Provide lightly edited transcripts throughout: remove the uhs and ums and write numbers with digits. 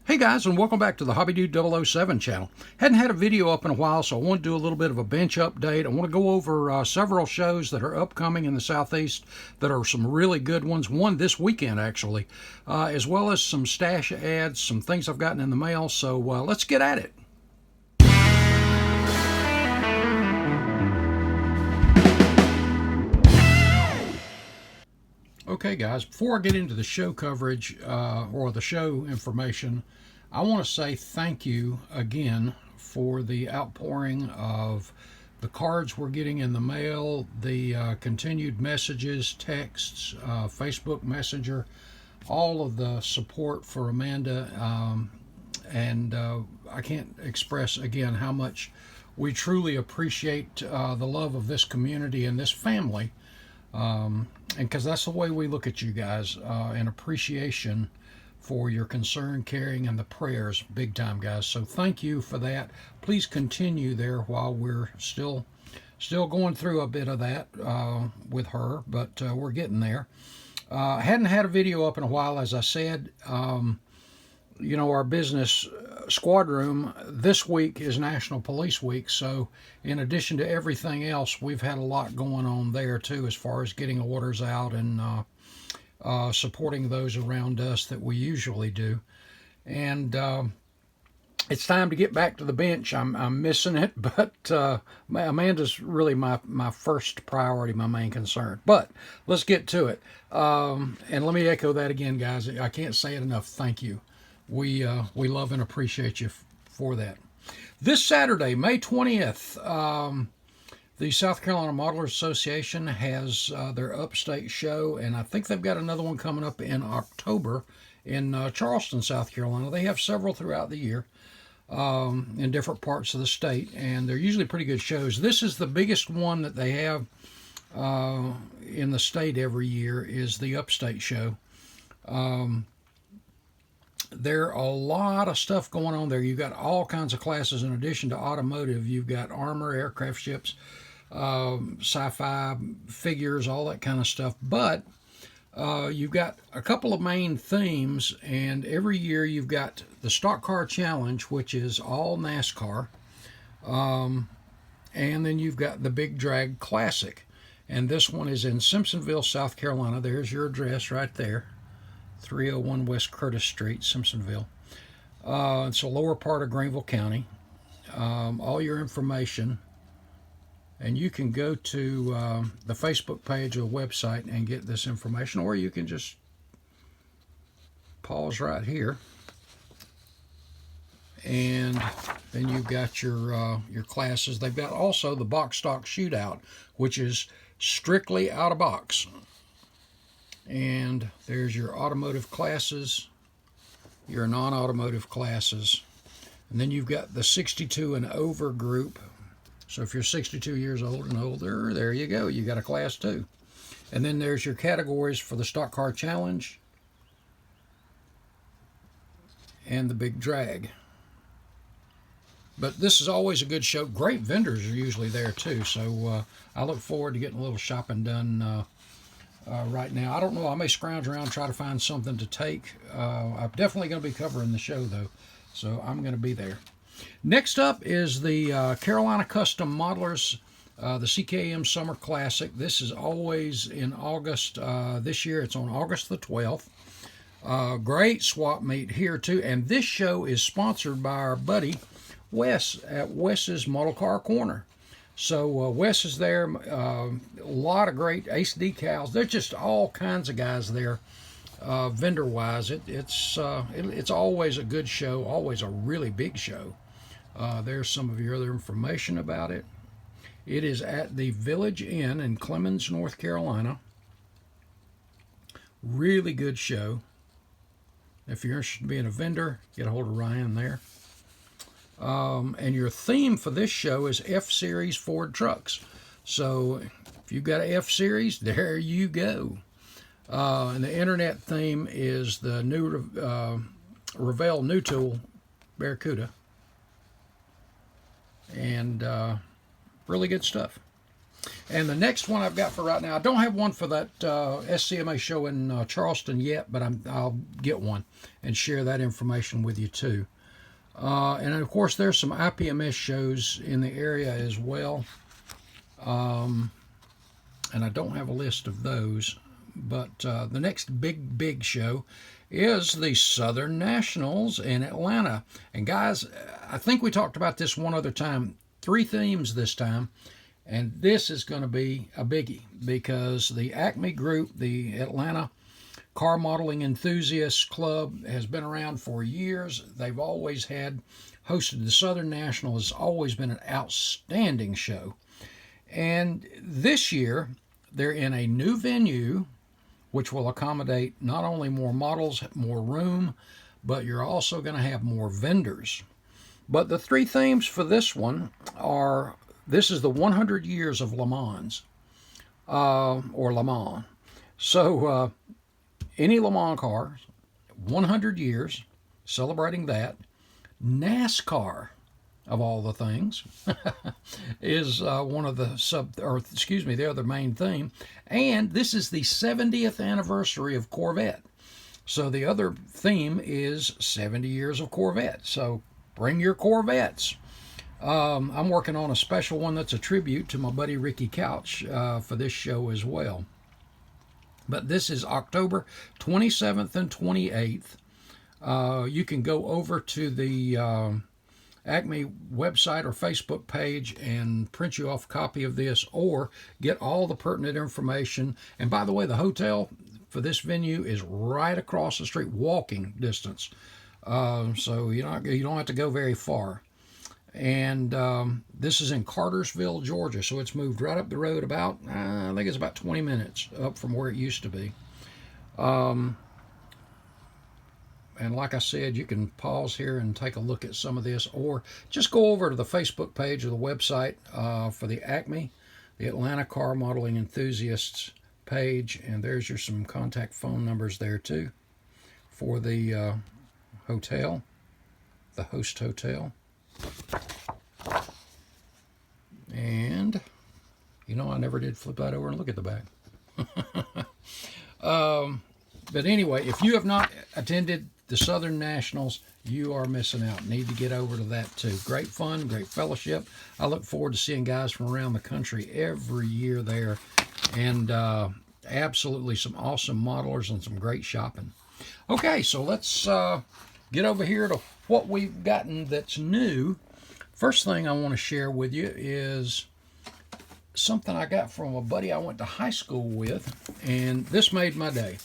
Hey guys, and welcome back to the Hobby Dude 007 channel. Hadn't had a video up in a while, so I want to do a little bit of a bench update. I want to go over several shows that are upcoming in the Southeast that are some really good ones. One this weekend, actually, as well as some stash ads, some things I've gotten in the mail. So let's get at it. Okay guys, before I get into the show coverage or the show information, I want to say thank you again for the outpouring of the cards we're getting in the mail, the continued messages, texts, Facebook Messenger, all of the support for Amanda, and I can't express again how much we truly appreciate the love of this community and this family. And because that's the way we look at you guys, in appreciation for your concern, caring, and the prayers, big time, guys. So thank you for that. Please continue there while we're still going through a bit of that with her, but we're getting there. Hadn't had a video up in a while, as I said. You know, our business squad room this week is National Police Week, so in addition to everything else, we've had a lot going on there too, as far as getting orders out and supporting those around us that we usually do. And it's time to get back to the bench. I'm missing it, but Amanda's really my first priority, my main concern. But let's get to it. And let me echo that again, guys. I can't say it enough. Thank you. We love and appreciate you for that. This Saturday, May 20th, the South Carolina Modelers Association has their Upstate show, and I think they've got another one coming up in October in Charleston, South Carolina. They have several throughout the year in different parts of the state, and they're usually pretty good shows. This is the biggest one that they have in the state every year, is the Upstate show. There are a lot of stuff going on there. You've got all kinds of classes in addition to automotive. You've got armor, aircraft, ships, sci-fi, figures, all that kind of stuff. But you've got a couple of main themes, and every year you've got the Stock Car Challenge, which is all NASCAR, and then you've got the Big Drag Classic. And this one is in Simpsonville, South Carolina. There's your address right there. 301 West Curtis Street, Simpsonville. It's a lower part of Greenville County. All your information, and you can go to the Facebook page or the website and get this information, or you can just pause right here, and then you've got your classes. They've got also the box stock shootout, which is strictly out of box. And there's your automotive classes, your non-automotive classes, and then you've got the 62 and over group. So if you're 62 years old and older, there you go, you got a class too. And then there's your categories for the Stock Car Challenge and the Big Drag. But this is always a good show. Great vendors are usually there too, so I look forward to getting a little shopping done right now. I don't know, I may scrounge around and try to find something to take. I'm definitely going to be covering the show though, so I'm going to be there. Next up is the Carolina Custom Modelers, the CKM Summer Classic. This is always in August. This year it's on August the 12th. Great swap meet here too, and this show is sponsored by our buddy Wes at Wes's Model Car Corner. So Wes is there, a lot of great Ace decals. There's just all kinds of guys there, vendor-wise. It's always a good show, always a really big show. There's some of your other information about it. It is at the Village Inn in Clemens, North Carolina. Really good show. If you're interested in being a vendor, get a hold of Ryan there. And your theme for this show is F-Series Ford trucks. So if you've got an F-Series, there you go. And the internet theme is the new Revell New Tool Barracuda. And really good stuff. And the next one I've got for right now, I don't have one for that SCMA show in Charleston yet, but I'll get one and share that information with you too. And of course, there's some IPMS shows in the area as well. And I don't have a list of those, but the next big show is the Southern Nationals in Atlanta. And guys, I think we talked about this one other time. 3 themes this time, and this is going to be a biggie because the Acme Group, the Atlanta Car Modeling Enthusiasts Club, has been around for years. They've always hosted the Southern National. Has always been an outstanding show. And this year, they're in a new venue, which will accommodate not only more models, more room, but you're also going to have more vendors. But the 3 themes for this one are, this is the 100 years of Le Mans, or Le Mans. So any Le Mans car, 100 years, celebrating that. NASCAR, of all the things, is one of the the other main theme. And this is the 70th anniversary of Corvette. So the other theme is 70 years of Corvette. So bring your Corvettes. I'm working on a special one that's a tribute to my buddy Ricky Couch for this show as well. But this is October 27th and 28th. You can go over to the Acme website or Facebook page and print you off a copy of this, or get all the pertinent information. And by the way, the hotel for this venue is right across the street, walking distance. So you don't have to go very far. And this is in Cartersville, Georgia. So it's moved right up the road about, I think it's about 20 minutes up from where it used to be. And like I said, you can pause here and take a look at some of this, or just go over to the Facebook page or the website for the Acme, the Atlanta Car Modeling Enthusiasts page. And there's some contact phone numbers there too for the hotel, the host hotel. And I never did flip that over and look at the back. But anyway, if you have not attended the Southern Nationals, you are missing out. Need to get over to that too. Great fun, great fellowship. I look forward to seeing guys from around the country every year there, and absolutely some awesome modelers and some great shopping. Okay, so let's get over here to what we've gotten that's new. First thing I want to share with you is something I got from a buddy I went to high school with, and this made my day.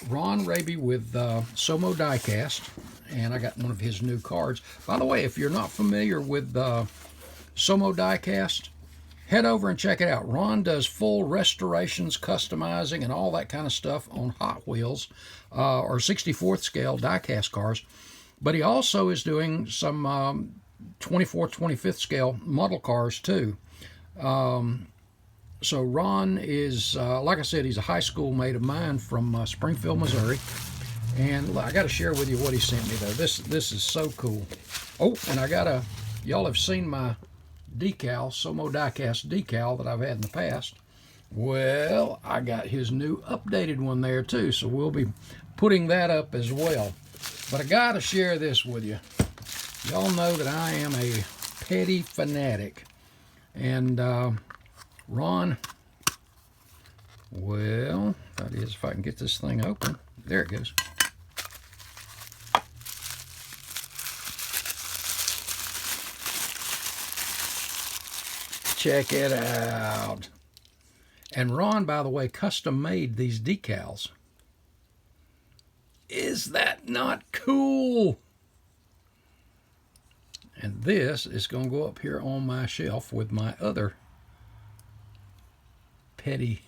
Ron Robbie with SOMO Diecast, and I got one of his new cards. By the way, if you're not familiar with SOMO Diecast, head over and check it out. Ron does full restorations, customizing, and all that kind of stuff on Hot Wheels or 64th scale diecast cars. But he also is doing some 24th, 25th scale model cars too. So Ron is, like I said, he's a high school mate of mine from Springfield, Missouri. And I got to share with you what he sent me though. This is so cool. Oh, and y'all have seen my decal, SOMO Diecast decal that I've had in the past. Well, I got his new updated one there too, so we'll be putting that up as well. But I got to share this with you. Y'all know that I am a petty fanatic. And Ron, well, that is, if I can get this thing open. There it goes. Check it out. And Ron, by the way, custom made these decals. Is that not cool? And this is going to go up here on my shelf with my other petty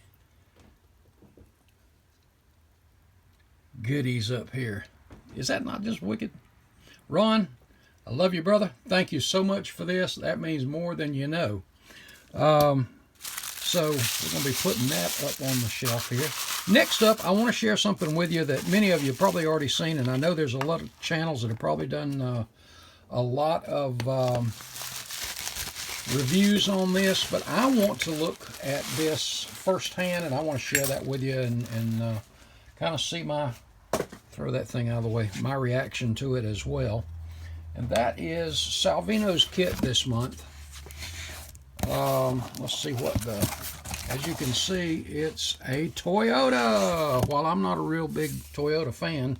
goodies up here. Is that not just wicked? Ron, I love you, brother. Thank you so much for this. That means more than you know. So we're going to be putting that up on the shelf here. Next up, I want to share something with you that many of you have probably already seen, and I know there's a lot of channels that have probably done a lot of reviews on this, but I want to look at this firsthand, and I want to share that with you and kind of see my, throw that thing out of the way, my reaction to it as well. And that is Salvino's kit this month. Let's see what the, as you can see, it's a Toyota. While I'm not a real big Toyota fan,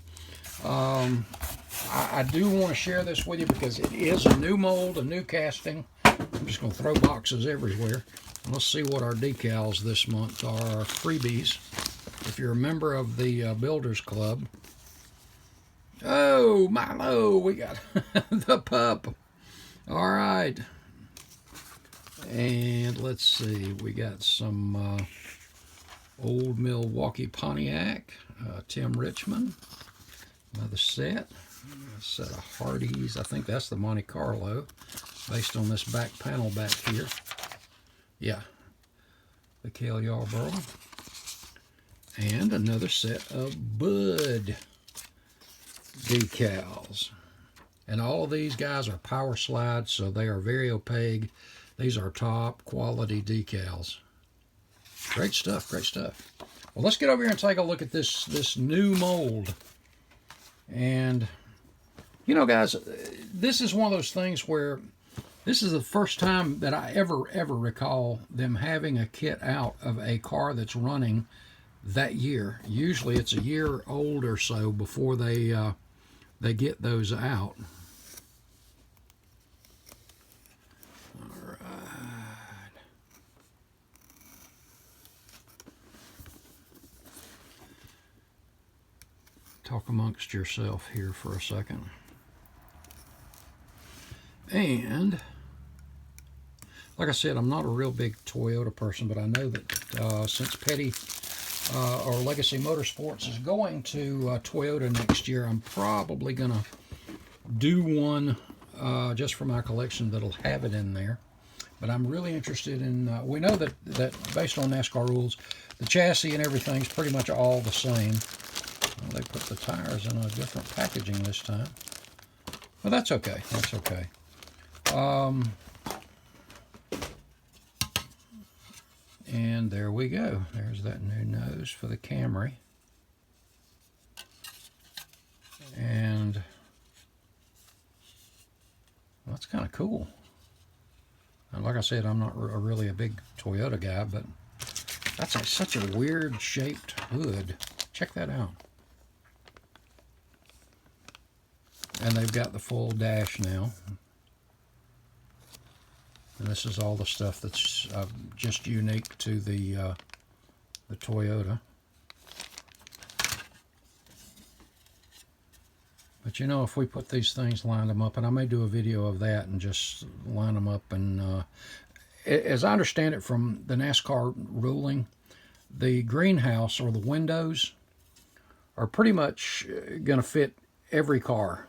I do want to share this with you because it is a new mold, a new casting. I'm just going to throw boxes everywhere. And let's see what our decals this month are. Freebies. If you're a member of the Builders Club. Oh, Milo, we got the pup. All right. And let's see, we got some old Milwaukee Pontiac, Tim Richmond. Another set. A set of Hardys. I think that's the Monte Carlo, based on this back panel back here. Yeah, the Cale Yarborough. And another set of Bud decals. And all of these guys are power slides, so they are very opaque. These are top quality decals. Great stuff, great stuff. Well, let's get over here and take a look at this new mold. And you know, guys, this is one of those things where this is the first time that I ever recall them having a kit out of a car that's running that year. Usually it's a year old or so before they get those out. All right. Talk amongst yourself here for a second. And like I said, I'm not a real big Toyota person, but I know that since Petty or Legacy Motorsports is going to Toyota next year, I'm probably going to do one just for my collection that'll have it in there. But I'm really interested in, we know that based on NASCAR rules, the chassis and everything's pretty much all the same. Well, they put the tires in a different packaging this time. Well, that's okay. That's okay. And there we go. There's that new nose for the Camry. And well, that's kind of cool. And like I said, I'm not really a big Toyota guy, but that's such a weird shaped hood. Check that out. And they've got the full dash now. And this is all the stuff that's just unique to the Toyota. But you know, if we put these things, line them up, and I may do a video of that and just line them up. And as I understand it from the NASCAR ruling, the greenhouse or the windows are pretty much going to fit every car.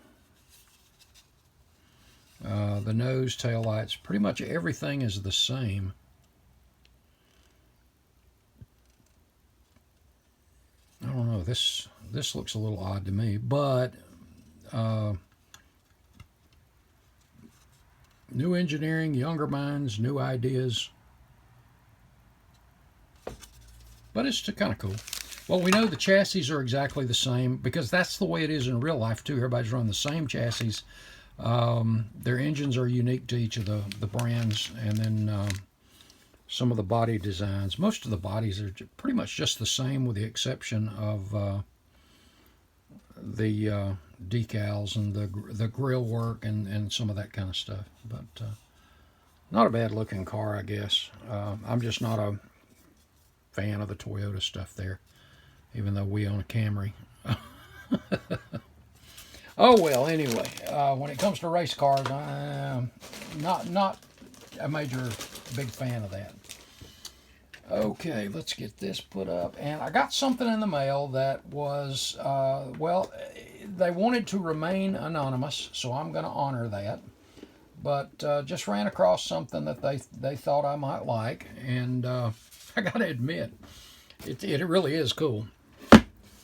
The nose, tail lights, pretty much everything is the same. I don't know, this looks a little odd to me, but new engineering, younger minds, new ideas. But it's kind of cool. Well, we know the chassis are exactly the same because that's the way it is in real life too. Everybody's running the same chassis. Their engines are unique to each of the brands, and then some of the body designs. Most of the bodies are pretty much just the same, with the exception of the decals and the grill work and some of that kind of stuff. But not a bad looking car, I guess. I'm just not a fan of the Toyota stuff there, even though we own a Camry. Oh well, anyway, when it comes to race cars, I'm not a major big fan of that. Okay, let's get this put up. And I got something in the mail that was, well, they wanted to remain anonymous, so I'm going to honor that. But just ran across something that they thought I might like, and I got to admit, it really is cool.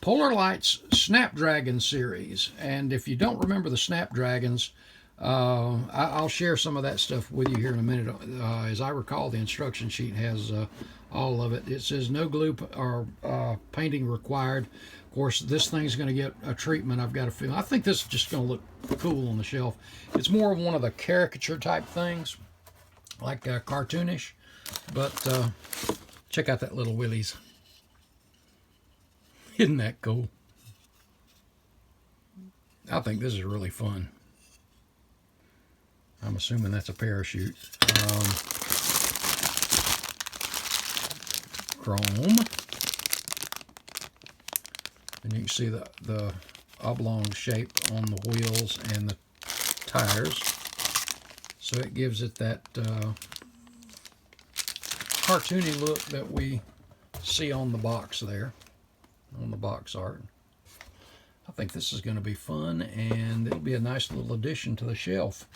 Polar Light's Snapdragon series, and if you don't remember the Snapdragons, I'll share some of that stuff with you here in a minute. As I recall, the instruction sheet has all of it. It says no glue or painting required. Of course, this thing's going to get a treatment, I've got a feeling. I think this is just going to look cool on the shelf. It's more of one of the caricature type things, like cartoonish. But check out that little Willys. Isn't that cool? I think this is really fun. I'm assuming that's a parachute. Chrome. And you can see the oblong shape on the wheels and the tires. So it gives it that cartoony look that we see on the box there, on the box art. I think this is going to be fun, and it'll be a nice little addition to the shelf.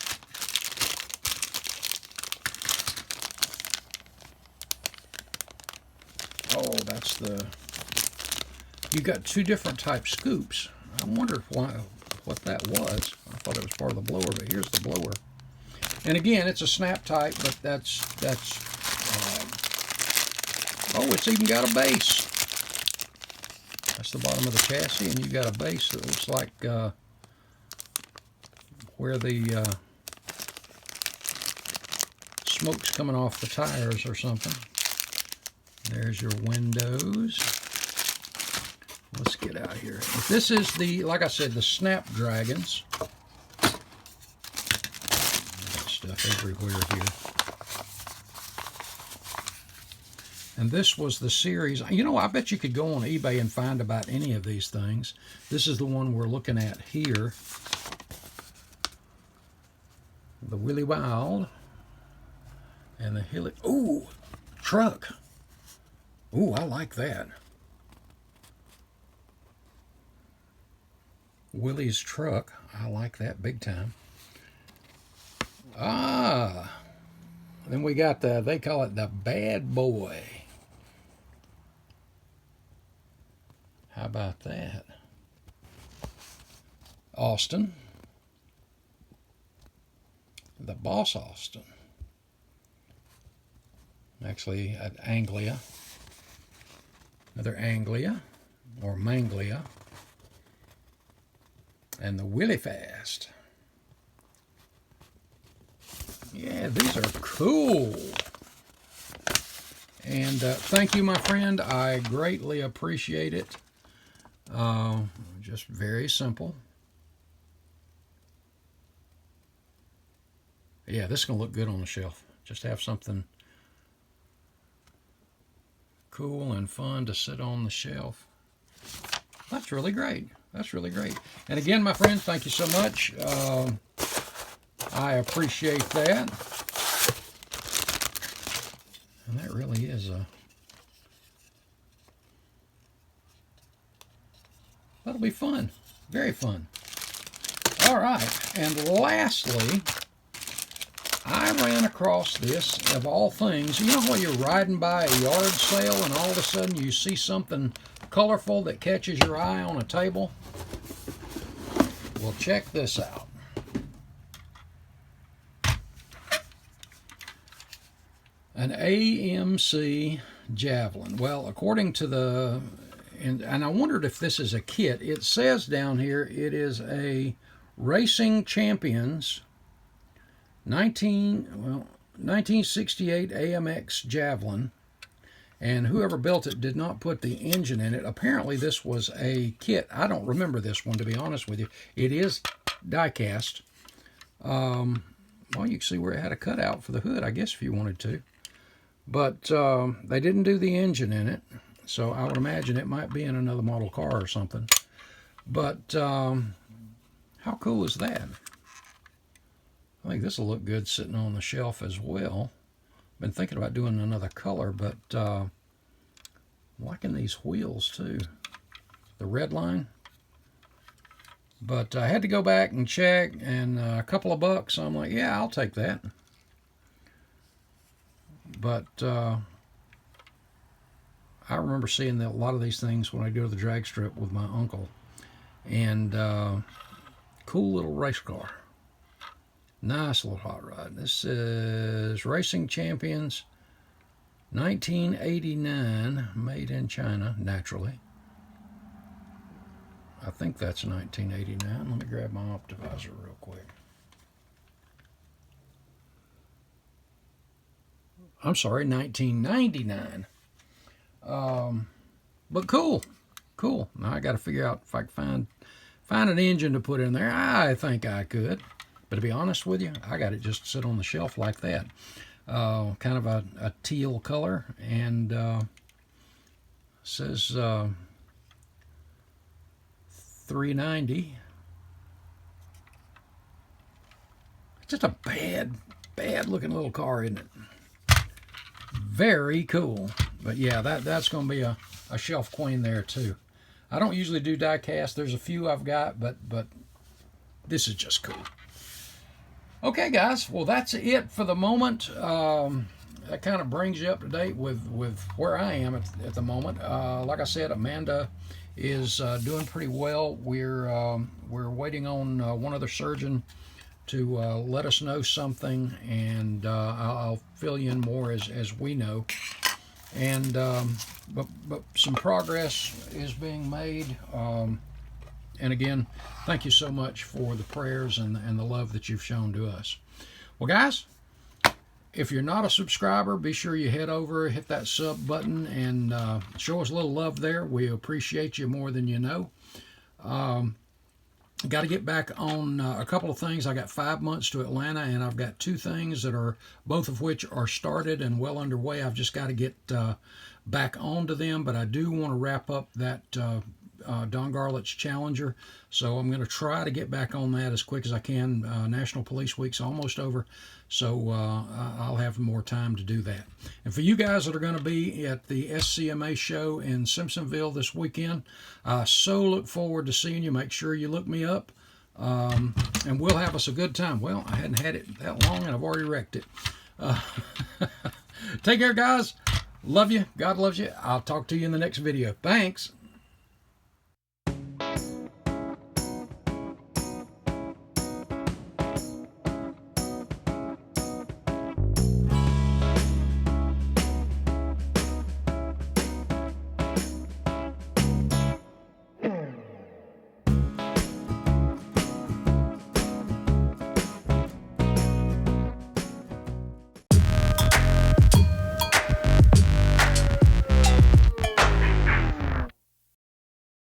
Oh, that's the... You got two different type scoops. I wondered what that was. I thought it was part of the blower, but here's the blower. And again, it's a snap type, but that's oh, it's even got a base. That's the bottom of the chassis, and you got a base that looks like where the smoke's coming off the tires or something. There's your windows. Let's get out of here. If this is the, like I said, the Snapdragons. Got stuff everywhere here. And this was the series. You know, I bet you could go on eBay and find about any of these things. This is the one we're looking at here. The Willy Wild. And the Hilly. Ooh, truck. Ooh, I like that. Willie's truck. I like that big time. Ah. Then we got the, they call it the Bad Boy. How about that? Austin. The Boss Austin. Actually, at Anglia. Another Anglia or Manglia. And the Willy Fast. Yeah, these are cool. And thank you, my friend. I greatly appreciate it. Just very simple. Yeah, this is going to look good on the shelf. Just have something cool and fun to sit on the shelf. That's really great. That's really great. And again, my friends, thank you so much. I appreciate that. And that really is a... That'll be fun. Very fun. All right. And lastly, I ran across this, of all things. You know when you're riding by a yard sale and all of a sudden you see something colorful that catches your eye on a table? Well, check this out. An AMC Javelin. Well, according to the, and I wondered if this is a kit. It says down here it is a Racing Champions 1968 AMX Javelin. And whoever built it did not put the engine in it. Apparently this was a kit. I don't remember this one, to be honest with you. It is die-cast. Well, you can see where it had a cutout for the hood, I guess, if you wanted to. But they didn't do the engine in it. So I would imagine it might be in another model car or something. But how cool is that? I think this will look good sitting on the shelf as well. Been thinking about doing another color, but liking these wheels too. The red line. But I had to go back and check, and a couple of bucks, I'm like, yeah, I'll take that. But I remember seeing a lot of these things when I go to the drag strip with my uncle. And cool little race car. Nice little hot rod. This is Racing Champions 1989, made in China, naturally. I think that's 1989. Let me grab my optivisor real quick. I'm sorry, 1999. But cool. Now I got to figure out if I can find an engine to put in there. I think I could. But to be honest with you, I got it just sit on the shelf like that. Kind of a teal color, and says 390. Just a bad looking little car, isn't it? Very cool. But yeah, that's going to be a shelf queen there too. I don't usually do die cast. There's a few I've got, but this is just cool. Okay, guys. Well, that's it for the moment. That kind of brings you up to date with where I am at the moment. Like I said, Amanda is doing pretty well. We're waiting on one other surgeon to let us know something, and I'll fill you in more as we know. And but some progress is being made. And again, thank you so much for the prayers and the love that you've shown to us. Well, guys, if you're not a subscriber, be sure you head over, hit that sub button, and show us a little love there. We appreciate you more than you know. Got to get back on a couple of things. I got 5 months to Atlanta, and I've got 2 things that are, both of which are started and well underway. I've just got to get back onto them, but I do want to wrap up that Don Garlett's Challenger, so I'm going to try to get back on that as quick as I can. National Police Week's almost over, so I'll have more time to do that. And for you guys that are going to be at the SCMA show in Simpsonville this weekend, I so look forward to seeing you. Make sure you look me up, and we'll have us a good time. Well, I hadn't had it that long, and I've already wrecked it. Take care, guys. Love you. God loves you. I'll talk to you in the next video. Thanks.